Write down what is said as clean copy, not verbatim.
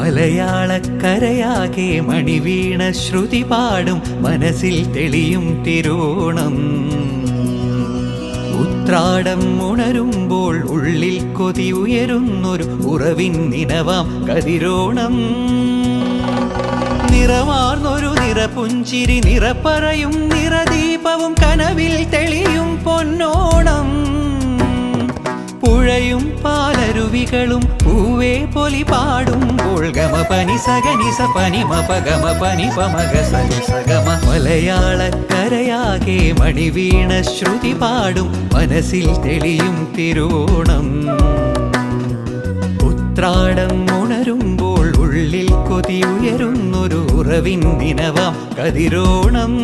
മലയാളക്കരയാകെ മണിവീണ ശ്രുതി പാടും മനസ്സിൽ തെളിയും തിരുവോണം. ഉത്രാടം ഉണരുമ്പോൾ ഉള്ളിൽ കൊതി ഉയരുന്നൊരു ഉറവിൻ നിനവാം കതിരോണം. നിറമാർന്നൊരു നിറപുഞ്ചിരി നിറപ്പറയും നിറദീപവും കനവിൽ തെളിയും പൊന്നോണം. പുഴയും പാലരുവികളും പൂവേ പൊലി പാടുമ്പോൾ ഗമ പനി സഗനി സ പനി മപ ഗമ പനി പമഗ സനി സഗമ. മലയാളക്കരയാകെ മണിവീണ ശ്രുതി പാടും മനസ്സിൽ തെളിയും തിരുവോണം. ഉത്രാടം ഉണരുമ്പോൾ ഉള്ളിൽ കൊതി ഉയരുന്നൊരു ഉറവിൻ നിനവാം കതിരോണം.